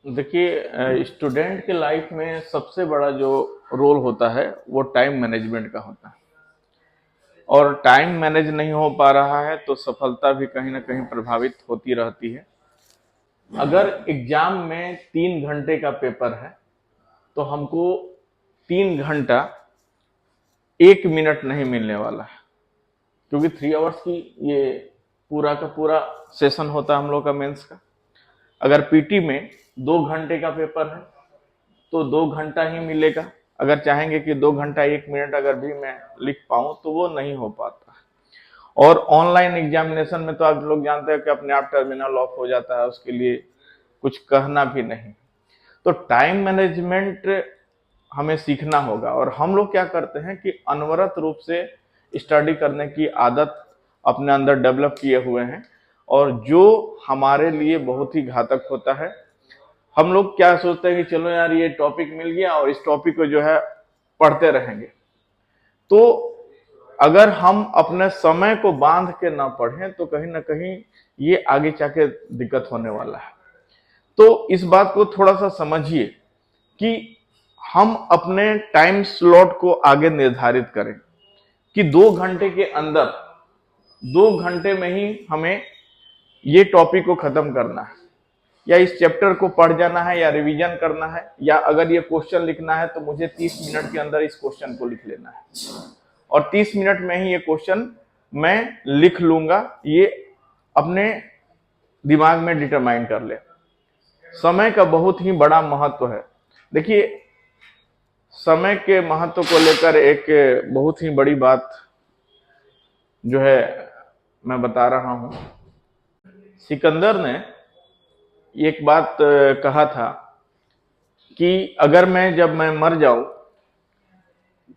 देखिए, स्टूडेंट के लाइफ में सबसे बड़ा जो रोल होता है वो टाइम मैनेजमेंट का होता है। और टाइम मैनेज नहीं हो पा रहा है तो सफलता भी कहीं ना कहीं प्रभावित होती रहती है। अगर एग्जाम में 3 घंटे का पेपर है तो हमको 3 घंटा 1 मिनट नहीं मिलने वाला है, क्योंकि 3 आवर्स की ये पूरा का पूरा सेशन होता है हम लोग का मेंस का। अगर पीटी में 2 घंटे का पेपर है तो 2 घंटा ही मिलेगा। अगर चाहेंगे कि 2 घंटा 1 मिनट अगर भी मैं लिख पाऊं तो वो नहीं हो पाता। और ऑनलाइन एग्जामिनेशन में तो आप लोग जानते हैं कि अपने आप टर्मिनल ऑफ हो जाता है, उसके लिए कुछ कहना भी नहीं। तो टाइम मैनेजमेंट हमें सीखना होगा। और हम लोग क्या करते हैं कि अनवरत रूप से स्टडी करने की आदत अपने अंदर डेवलप किए हुए हैं, और जो हमारे लिए बहुत ही घातक होता है। हम लोग क्या सोचते हैं कि चलो यार ये टॉपिक मिल गया और इस टॉपिक को जो है पढ़ते रहेंगे। तो अगर हम अपने समय को बांध के ना पढ़ें तो कहीं ना कहीं ये आगे जाके दिक्कत होने वाला है। तो इस बात को थोड़ा सा समझिए कि हम अपने टाइम स्लॉट को आगे निर्धारित करें कि 2 घंटे के अंदर 2 घंटे में ही हमें ये टॉपिक को खत्म करना है, या इस चैप्टर को पढ़ जाना है, या रिवीजन करना है, या अगर ये क्वेश्चन लिखना है तो मुझे 30 मिनट के अंदर इस क्वेश्चन को लिख लेना है और 30 मिनट में ही ये क्वेश्चन मैं लिख लूंगा। ये अपने दिमाग में डिटरमाइन कर ले। समय का बहुत ही बड़ा महत्व है। देखिए, समय के महत्व को लेकर एक बहुत ही बड़ी बात जो है मैं बता रहा हूं। सिकंदर ने एक बात कहा था कि अगर जब मैं मर जाऊं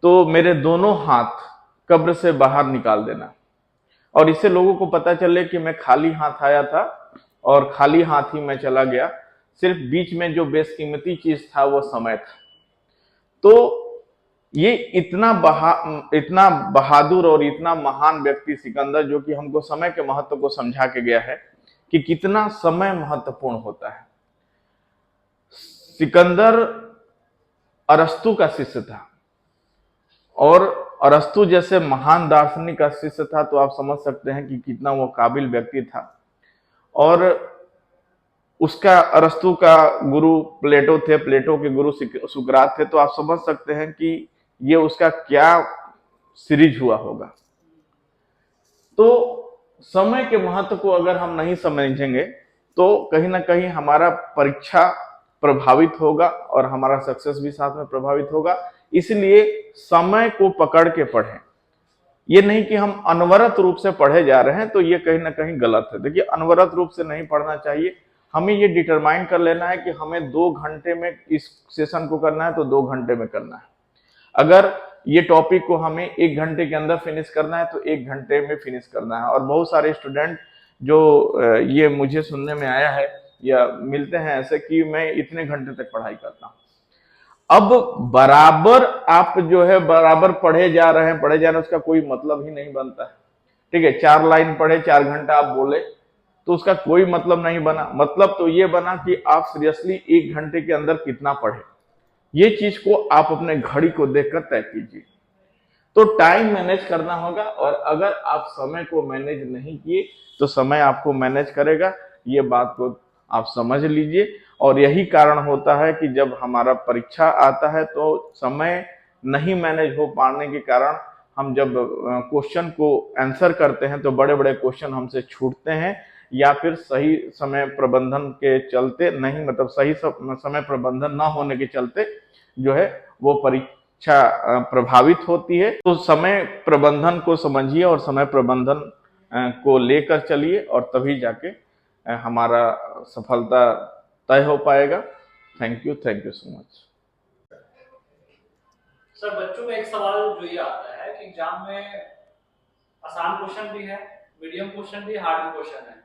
तो मेरे दोनों हाथ कब्र से बाहर निकाल देना, और इससे लोगों को पता चले कि मैं खाली हाथ आया था और खाली हाथ ही मैं चला गया। सिर्फ बीच में जो बेशकीमती चीज था वो समय था। तो ये इतना बहादुर और इतना महान व्यक्ति सिकंदर, जो कि हमको समय के महत्व को समझा के गया है कि कितना समय महत्वपूर्ण होता है। सिकंदर अरस्तु का शिष्य था, और अरस्तु जैसे महान दार्शनिक का शिष्य था, तो आप समझ सकते हैं कि कितना वो काबिल व्यक्ति था। और उसका अरस्तु का गुरु प्लेटो थे, प्लेटो के गुरु सुकरात थे। तो आप समझ सकते हैं कि ये उसका क्या सीरीज हुआ होगा। तो समय के महत्व को अगर हम नहीं समझेंगे तो कहीं ना कहीं हमारा परीक्षा प्रभावित होगा और हमारा सक्सेस भी साथ में प्रभावित होगा। इसलिए समय को पकड़ के पढ़ें। ये नहीं कि हम अनवरत रूप से पढ़े जा रहे हैं, तो ये कहीं ना कहीं गलत है। देखिए, अनवरत रूप से नहीं पढ़ना चाहिए। हमें ये डिटरमाइन कर लेना है कि हमें 2 घंटे में इस सेशन को करना है तो 2 घंटे में करना है। अगर ये टॉपिक को हमें 1 घंटे के अंदर फिनिश करना है तो 1 घंटे में फिनिश करना है। और बहुत सारे स्टूडेंट जो ये मुझे सुनने में आया है या मिलते हैं ऐसे कि मैं इतने घंटे तक पढ़ाई करता हूं। अब बराबर आप जो है बराबर पढ़े जा रहे हैं, उसका कोई मतलब ही नहीं बनता है। ठीक है, 4 लाइन पढ़े 4 घंटा आप बोले तो उसका कोई मतलब नहीं बना। मतलब तो ये बना कि आप सीरियसली 1 घंटे के अंदर कितना पढ़े। ये चीज को आप अपने घड़ी को देखकर तय कीजिए। तो टाइम मैनेज करना होगा, और अगर आप समय को मैनेज नहीं किए तो समय आपको मैनेज करेगा। ये बात को आप समझ लीजिए। और यही कारण होता है कि जब हमारा परीक्षा आता है तो समय नहीं मैनेज हो पाने के कारण हम जब क्वेश्चन को आंसर करते हैं तो बड़े बड़े क्वेश्चन हमसे छूटते हैं, या फिर सही समय प्रबंधन के चलते नहीं, मतलब सही समय प्रबंधन ना होने के चलते जो है वो परीक्षा प्रभावित होती है। तो समय प्रबंधन को समझिए और समय प्रबंधन को लेकर चलिए, और तभी जाके हमारा सफलता तय हो पाएगा। Thank you so much. Sir, बच्चों में एक सवाल जो ये आता है कि एग्जाम में आसान क्वेश्चन भी है, मीडियम क्वेश्चन भी, हार्ड क्वेश्चन है।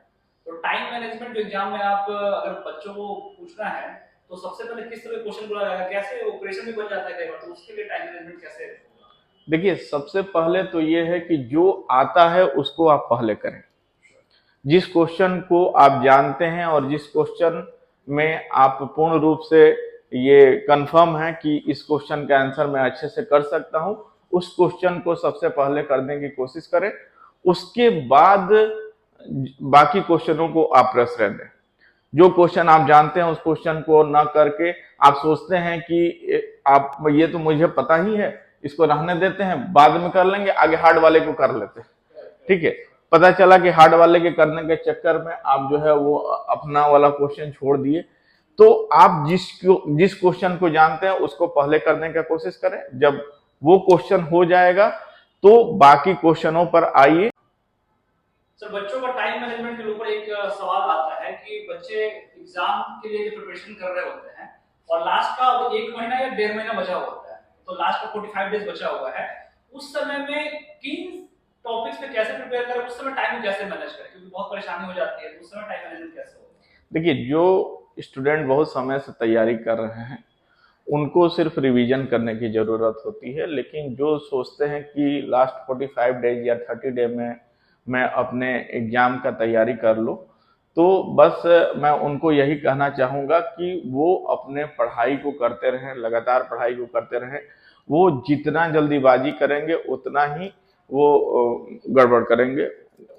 तो टाइम मैनेजमेंट जो एग्जाम में आप अगर बच्चों को पूछना है तो सबसे पहले किस तरह क्वेश्चन बोला जाएगा, कैसे ऑपरेशन भी बन जाता है कई बार, तो उसके लिए टाइम मैनेजमेंट कैसे होगा? देखिए, सबसे पहले तो ये है कि जो आता है उसको आप पहले करें। जिस क्वेश्चन को आप जानते हैं और जिस क्वेश्चन में आप पूर्ण रूप से ये कंफर्म है कि इस क्वेश्चन का आंसर मैं अच्छे से कर सकता हूं, उस क्वेश्चन को सबसे पहले करने की कोशिश करें। उसके बाद बाकी क्वेश्चनों को आप प्रश्रय दें। जो क्वेश्चन आप जानते हैं उस क्वेश्चन को ना करके आप सोचते हैं कि आप ये तो मुझे पता ही है, इसको रहने देते हैं, बाद में कर लेंगे, आगे हार्ड वाले को कर लेते हैं। ठीक है, पता चला कि हार्ड वाले के करने के चक्कर में आप जो है वो अपना वाला क्वेश्चन छोड़ दिए। तो आप जिस क्वेश्चन को जानते हैं उसको पहले करने का कोशिश करें। जब वो क्वेश्चन हो जाएगा तो बाकी क्वेश्चनों पर आइए। सर, बच्चों का टाइम मैनेजमेंट के ऊपर एक सवाल आता है कि बच्चे एग्जाम के लिए प्रिपरेशन कर रहे होते हैं और लास्ट का 1 महीना या 1.5 महीना बचा हुआ होता है, तो लास्ट का 45 डेज बचा हुआ है। उस समय में किन टॉपिक्स पे कैसे प्रिपेयर करें, उस समय टाइम कैसे मैनेज करें, क्योंकि बहुत परेशानी हो जाती है, तो उस समय टाइम मैनेजमेंट कैसे होगा? देखिए, जो स्टूडेंट बहुत समय से तैयारी कर रहे हैं उनको सिर्फ रिवीजन करने की ज़रूरत होती है, लेकिन जो सोचते हैं कि लास्ट 45 डेज या 30 डे में मैं अपने एग्ज़ाम का तैयारी कर लूँ, तो बस मैं उनको यही कहना चाहूँगा कि वो अपने पढ़ाई को करते रहें, लगातार पढ़ाई को करते रहें। वो जितना जल्दीबाजी करेंगे उतना ही वो गड़बड़ करेंगे,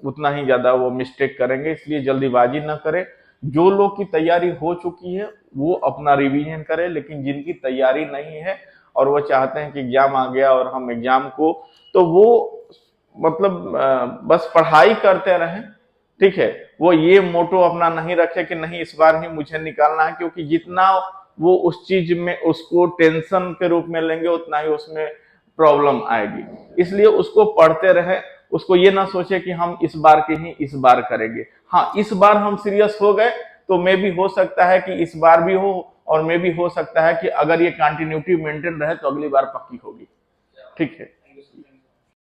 उतना ही ज़्यादा वो मिस्टेक करेंगे, इसलिए जल्दीबाजी ना करें। जो लोग की तैयारी हो चुकी है वो अपना रिवीजन करें, लेकिन जिनकी तैयारी नहीं है और वो चाहते हैं कि एग्जाम आ गया और हम एग्जाम को, तो वो मतलब बस पढ़ाई करते रहें। ठीक है, वो ये मोटो अपना नहीं रखे कि नहीं इस बार ही मुझे निकालना है, क्योंकि जितना वो उस चीज में उसको टेंशन के रूप में लेंगे उतना ही उसमें प्रॉब्लम आएगी। इसलिए उसको पढ़ते रहे, उसको ये ना सोचे कि हम इस बार के ही इस बार करेंगे। हाँ, इस बार हम सीरियस हो गए तो मे भी हो सकता है कि इस बार भी हो, और मे भी हो सकता है कि अगर ये कंटिन्यूटी मेंटेन रहे तो अगली बार पक्की होगी। ठीक है।